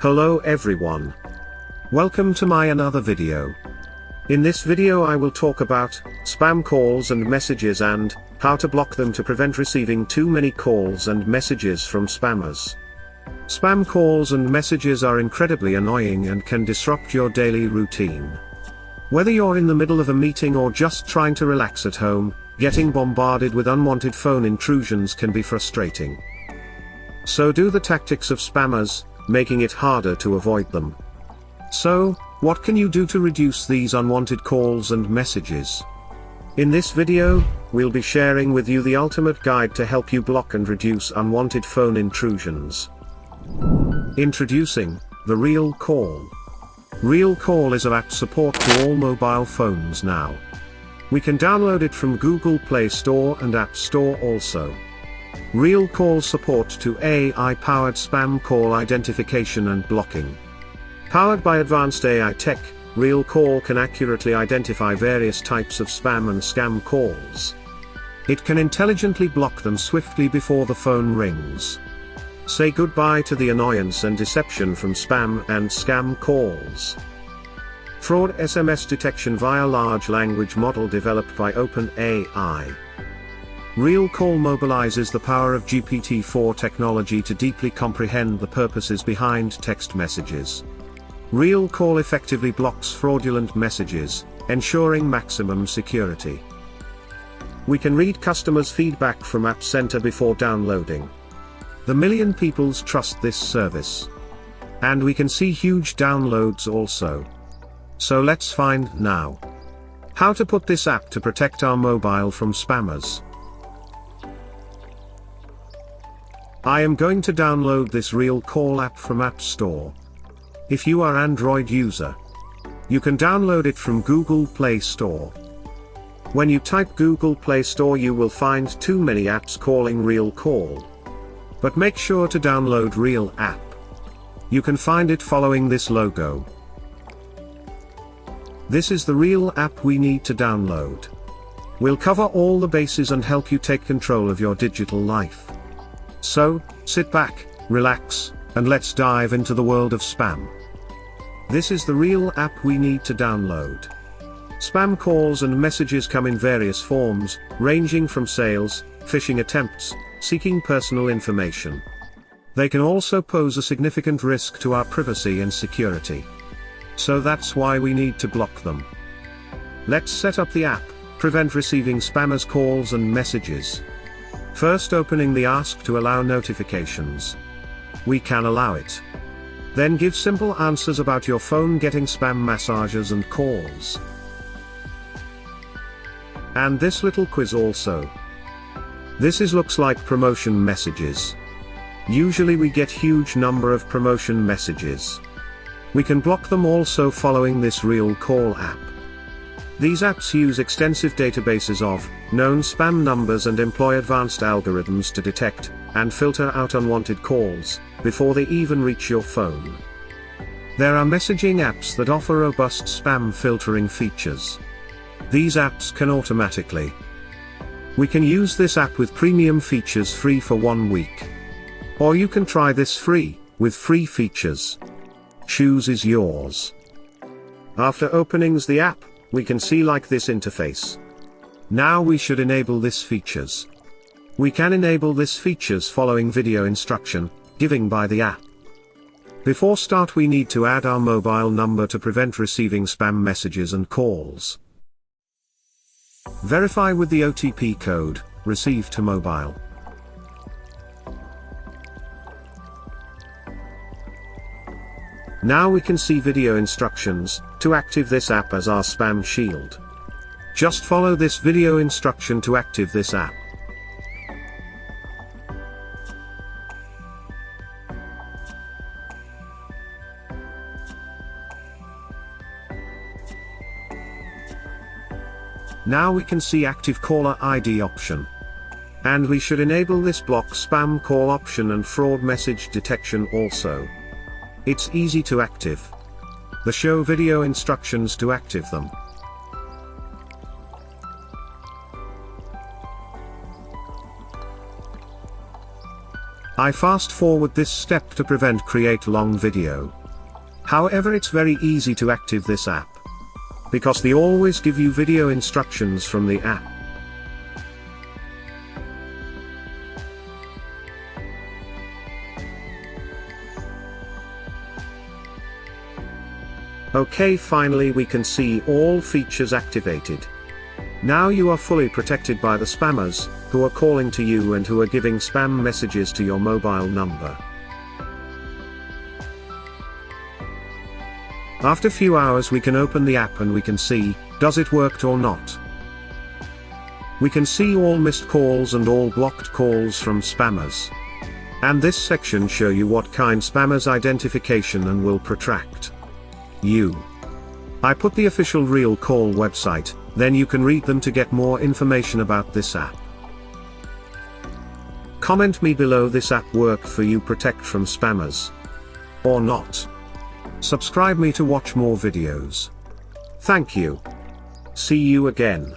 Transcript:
Hello everyone. Welcome to my another video. In this video I will talk about spam calls and messages and how to block them to prevent receiving too many calls and messages from spammers. Spam calls and messages are incredibly annoying and can disrupt your daily routine. Whether you're in the middle of a meeting or just trying to relax at home, getting bombarded with unwanted phone intrusions can be frustrating. So do the tactics of spammers, making it harder to avoid them. So, what can you do to reduce these unwanted calls and messages? In this video, we'll be sharing with you the ultimate guide to help you block and reduce unwanted phone intrusions. Introducing the Real Call. Real Call is an app support to all mobile phones now. We can download it from Google Play Store and App Store also. Real Call support to AI-powered spam call identification and blocking. Powered by advanced AI tech, Real Call can accurately identify various types of spam and scam calls. It can intelligently block them swiftly before the phone rings. Say goodbye to the annoyance and deception from spam and scam calls. Fraud SMS detection via large language model developed by OpenAI. Real Call mobilizes the power of GPT-4 technology to deeply comprehend the purposes behind text messages. Real Call effectively blocks fraudulent messages, ensuring maximum security. We can read customers' feedback from App Center before downloading. The million peoples trust this service. And we can see huge downloads also. So let's find now how to put this app to protect our mobile from spammers. I am going to download this Real Call app from App Store. If you are Android user, you can download it from Google Play Store. When you type Google Play Store you will find too many apps calling Real Call. But make sure to download Real app. You can find it following this logo. This is the Real app we need to download. We'll cover all the bases and help you take control of your digital life. So, sit back, relax, and let's dive into the world of spam. This is the Real app we need to download. Spam calls and messages come in various forms, ranging from sales, phishing attempts, seeking personal information. They can also pose a significant risk to our privacy and security. So that's why we need to block them. Let's set up the app, prevent receiving spammers calls and messages. First, opening the Ask to allow notifications. We can allow it. Then give simple answers about your phone getting spam messages and calls. And this little quiz also. This looks like promotion messages. Usually we get huge number of promotion messages. We can block them also following this Real Call app. These apps use extensive databases of known spam numbers and employ advanced algorithms to detect and filter out unwanted calls before they even reach your phone. There are messaging apps that offer robust spam filtering features. These apps can automatically. We can use this app with premium features free for 1 week. Or you can try this free with free features. Choose is yours. After opening the app, we can see like this interface. Now we should enable this features. We can enable this features following video instruction, given by the app. Before start we need to add our mobile number to prevent receiving spam messages and calls. Verify with the OTP code, received to mobile. Now we can see video instructions to active this app as our spam shield. Just follow this video instruction to active this app. Now we can see active caller ID option. And we should enable this block spam call option and fraud message detection also. It's easy to active. The show video instructions to active them. I fast forward this step to prevent create long video. However, it's very easy to active this app, because they always give you video instructions from the app. Okay, finally we can see all features activated. Now you are fully protected by the spammers, who are calling to you and who are giving spam messages to your mobile number. After few hours we can open the app and we can see, does it worked or not. We can see all missed calls and all blocked calls from spammers. And this section show you what kind spammers identification and will protract you. I put the official Real Call website, then you can read them to get more information about this app. Comment me below this app work for you protect from spammers or not. Subscribe me to watch more videos. Thank you. See you again.